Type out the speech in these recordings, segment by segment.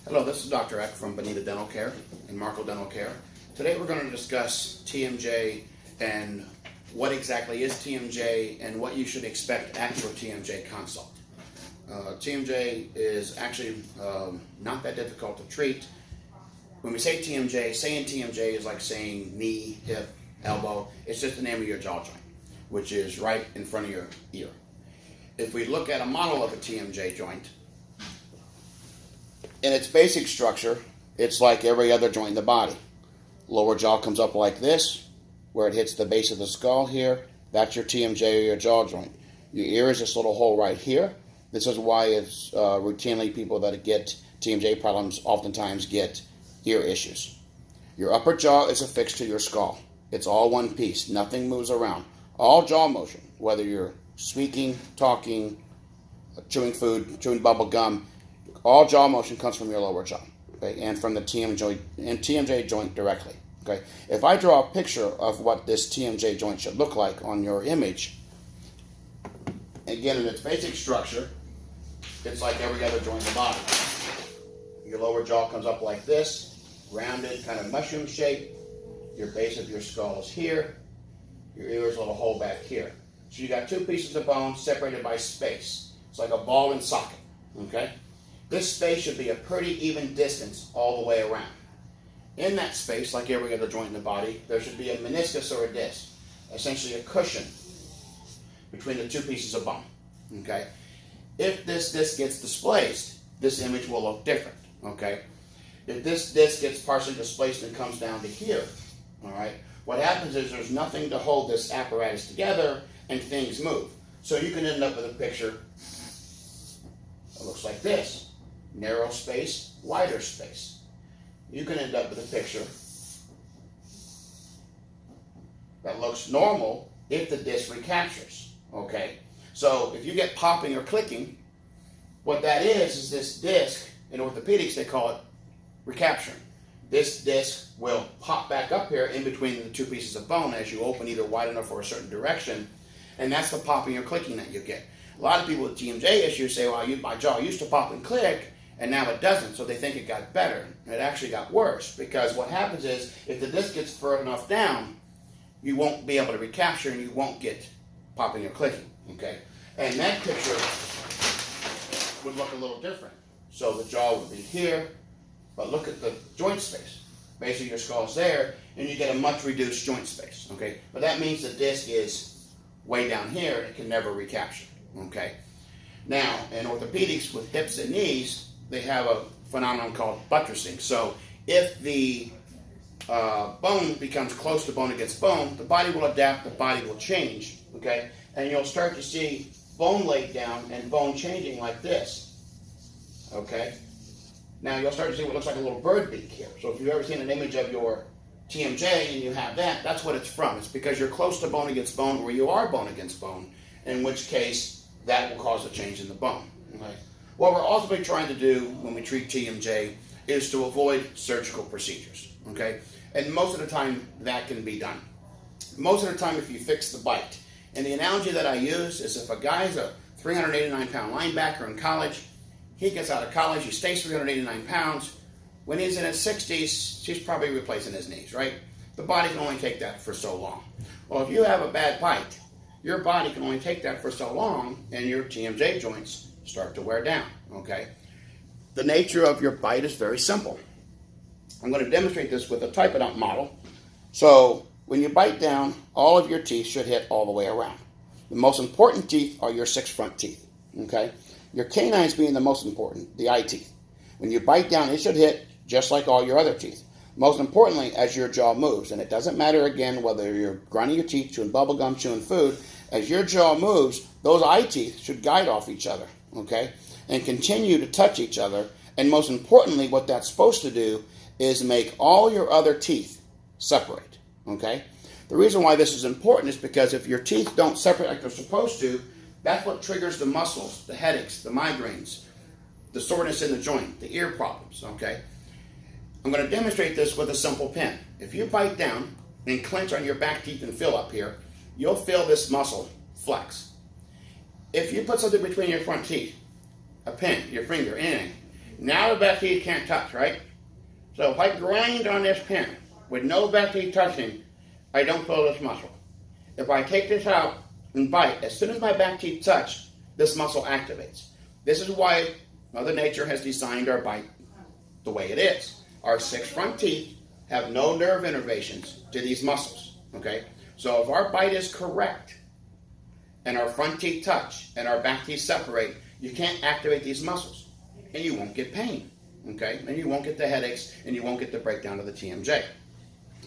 Hello, this is Dr. Eck from Bonita Dental Care and Marco Dental Care. Today we're going to discuss TMJ and what exactly is TMJ and what you should expect at your TMJ consult. TMJ is actually not that difficult to treat. When we say TMJ, saying TMJ is like saying knee, hip, elbow. It's just the name of your jaw joint, which is right in front of your ear. If we look at a model of a TMJ joint, in its basic structure, it's like every other joint in the body. Lower jaw comes up like this, where it hits the base of the skull here. That's your TMJ or your jaw joint. Your ear is this little hole right here. This is why it's routinely people that get TMJ problems oftentimes get ear issues. Your upper jaw is affixed to your skull. It's all one piece. Nothing moves around. All jaw motion, whether you're speaking, talking, chewing food, chewing bubble gum, all jaw motion comes from your lower jaw, okay, and from the TMJ joint directly. Okay, if I draw a picture of what this TMJ joint should look like on your image, again in its basic structure, it's like every other joint in the body. Your lower jaw comes up like this, rounded, kind of mushroom shape. Your base of your skull is here. Your ear is a little hole back here. So you got two pieces of bone separated by space. It's like a ball and socket. Okay. This space should be a pretty even distance all the way around. In that space, like every other joint in the body, there should be a meniscus or a disc, essentially a cushion between the two pieces of bone. Okay? If this disc gets displaced, this image will look different. Okay? If this disc gets partially displaced and comes down to here, all right, what happens is there's nothing to hold this apparatus together and things move. So you can end up with a picture that looks like this. Narrow space, wider space. You can end up with a picture that looks normal if the disc recaptures. Okay? So if you get popping or clicking, what that is this disc, in orthopedics they call it recapturing. This disc will pop back up here in between the two pieces of bone as you open either wide enough or a certain direction, and that's the popping or clicking that you get. A lot of people with TMJ issues say, well, my jaw used to pop and click, and now it doesn't, so they think it got better. It actually got worse, because what happens is, if the disc gets far enough down, you won't be able to recapture and you won't get popping or clicking, okay? And that picture would look a little different. So the jaw would be here, but look at the joint space. Base of your skull's there, and you get a much reduced joint space, okay? But that means the disc is way down here, and it can never recapture, okay? Now, in orthopedics with hips and knees, they have a phenomenon called buttressing. So if the bone becomes close to bone against bone, the body will adapt, the body will change, okay? And you'll start to see bone laid down and bone changing like this, okay? Now you'll start to see what looks like a little bird beak here. So if you've ever seen an image of your TMJ and you have that, that's what it's from. It's because you're close to bone against bone, where you are bone against bone, in which case that will cause a change in the bone, okay? What we're ultimately trying to do when we treat TMJ is to avoid surgical procedures, okay? And most of the time, that can be done. Most of the time, if you fix the bite. And the analogy that I use is, if a guy's a 389-pound linebacker in college, he gets out of college, he stays 389 pounds. When he's in his 60s, he's probably replacing his knees, right? The body can only take that for so long. Well, if you have a bad bite, your body can only take that for so long, and your TMJ joints start to wear down, okay? The nature of your bite is very simple. I'm going to demonstrate this with a type-it-out model. So when you bite down, all of your teeth should hit all the way around. The most important teeth are your 6 front teeth, okay? Your canines being the most important, the eye teeth. When you bite down, it should hit just like all your other teeth. Most importantly, as your jaw moves, and it doesn't matter again whether you're grinding your teeth, chewing bubble gum, chewing food, as your jaw moves, those eye teeth should guide off each other, okay, and continue to touch each other. And most importantly, what that's supposed to do is make all your other teeth separate, okay? The reason why this is important is because if your teeth don't separate like they're supposed to, that's what triggers the muscles, the headaches, the migraines, the soreness in the joint, the ear problems, okay? I'm going to demonstrate this with a simple pen. If you bite down and clench on your back teeth and feel up here, you'll feel this muscle flex. If you put something between your front teeth, a pen, your finger, anything, Now the back teeth can't touch, right? So if I grind on this pin with no back teeth touching, I don't feel this muscle. If I take this out and bite, as soon as my back teeth touch, this muscle activates. This is why Mother Nature has designed our bite the way it is. Our 6 front teeth have no nerve innervations to these muscles, okay? So if our bite is correct, and our front teeth touch, and our back teeth separate, you can't activate these muscles, and you won't get pain, okay? And you won't get the headaches, and you won't get the breakdown of the TMJ.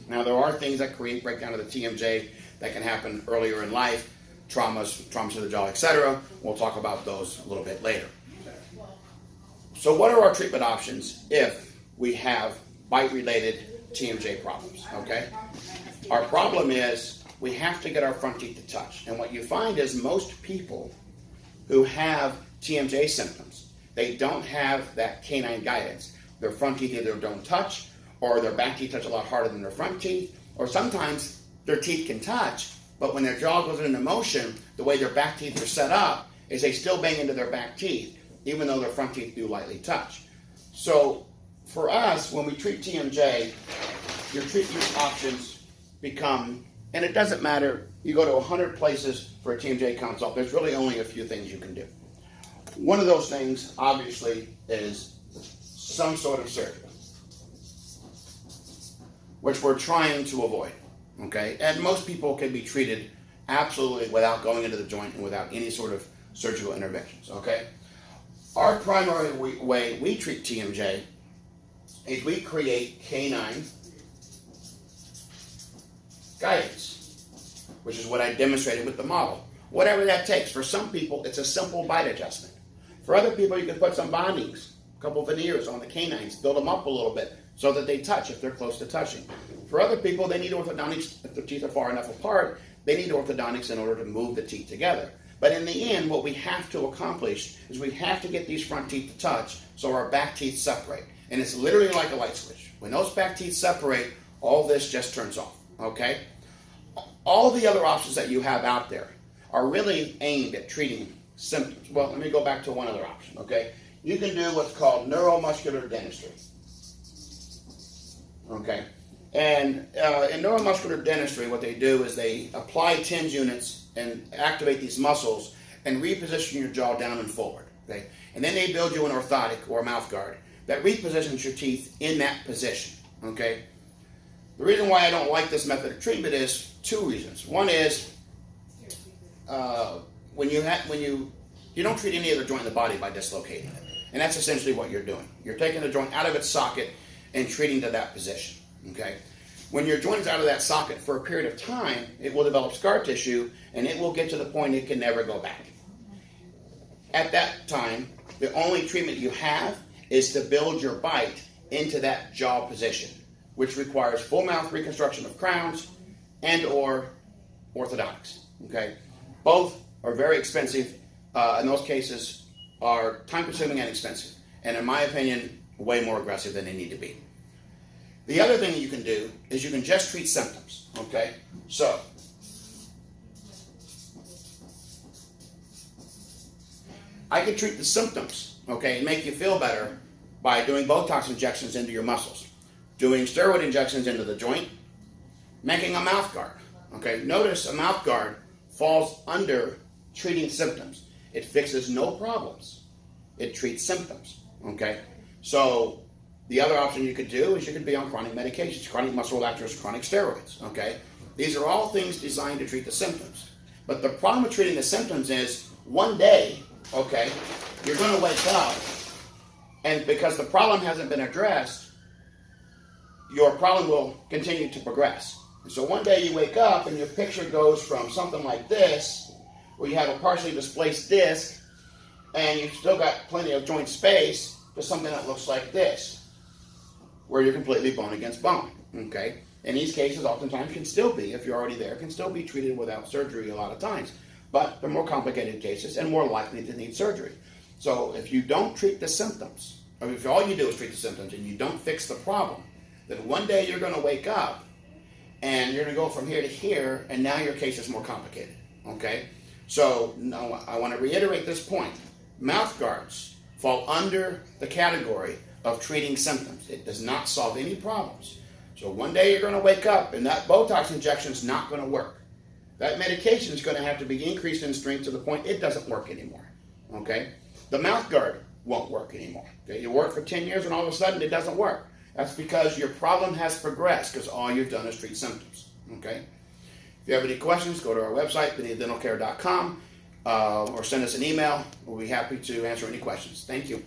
Now, there are things that create breakdown of the TMJ that can happen earlier in life, traumas to the jaw, etc. We'll talk about those a little bit later. So what are our treatment options if we have bite-related TMJ problems, okay? Our problem is we have to get our front teeth to touch. And what you find is most people who have TMJ symptoms, they don't have that canine guidance. Their front teeth either don't touch, or their back teeth touch a lot harder than their front teeth, or sometimes their teeth can touch, but when their jaw goes into motion, the way their back teeth are set up is they still bang into their back teeth, even though their front teeth do lightly touch. So for us, when we treat TMJ, your treatment options become, and it doesn't matter, you go to 100 places for a TMJ consult, there's really only a few things you can do. One of those things, obviously, is some sort of surgery, which we're trying to avoid, okay? And most people can be treated absolutely without going into the joint and without any sort of surgical interventions, okay? Our primary way we treat TMJ is we create canine guidance, which is what I demonstrated with the model. Whatever that takes. For some people, it's a simple bite adjustment. For other people, you can put some bondings, a couple veneers on the canines, build them up a little bit so that they touch if they're close to touching. For other people, they need orthodontics. If their teeth are far enough apart, they need orthodontics in order to move the teeth together. But in the end, what we have to accomplish is we have to get these front teeth to touch so our back teeth separate. And it's literally like a light switch. When those back teeth separate, all this just turns off, okay? All the other options that you have out there are really aimed at treating symptoms. Well, let me go back to one other option, okay? You can do what's called neuromuscular dentistry, okay? And in neuromuscular dentistry, what they do is they apply TENS units and activate these muscles and reposition your jaw down and forward, okay? And then they build you an orthotic or a mouth guard that repositions your teeth in that position, okay? The reason why I don't like this method of treatment is 2 reasons. One is when you don't treat any other joint in the body by dislocating it. And that's essentially what you're doing. You're taking the joint out of its socket and treating to that position, okay? When your joint is out of that socket for a period of time, it will develop scar tissue and it will get to the point it can never go back. At that time, the only treatment you have is to build your bite into that jaw position, which requires full mouth reconstruction of crowns and or orthodontics, okay? Both are very expensive. In those cases are time-consuming and expensive. And in my opinion, way more aggressive than they need to be. The other thing you can do is you can just treat symptoms, okay? So, I can treat the symptoms, okay, and make you feel better by doing Botox injections into your muscles, doing steroid injections into the joint, making a mouth guard, okay? Notice a mouth guard falls under treating symptoms. It fixes no problems. It treats symptoms, okay? So the other option you could do is you could be on chronic medications, chronic muscle relaxers, chronic steroids, okay? These are all things designed to treat the symptoms. But the problem with treating the symptoms is one day, okay, you're going to wake up and because the problem hasn't been addressed, your problem will continue to progress. And so one day you wake up and your picture goes from something like this, where you have a partially displaced disc and you've still got plenty of joint space, to something that looks like this, where you're completely bone against bone, okay? In these cases, oftentimes can still be, if you're already there, can still be treated without surgery a lot of times. But they're more complicated cases and more likely to need surgery. So if you don't treat the symptoms, or if all you do is treat the symptoms and you don't fix the problem, then one day you're going to wake up and you're going to go from here to here, and now your case is more complicated, okay? So no, I want to reiterate this point. Mouth guards fall under the category of treating symptoms. It does not solve any problems. So one day you're going to wake up and that Botox injection is not going to work. That medication is going to have to be increased in strength to the point it doesn't work anymore. Okay? The mouth guard won't work anymore. Okay? You work for 10 years and all of a sudden it doesn't work. That's because your problem has progressed because all you've done is treat symptoms. Okay? If you have any questions, go to our website, bonitadentalcare.com, or send us an email. We'll be happy to answer any questions. Thank you.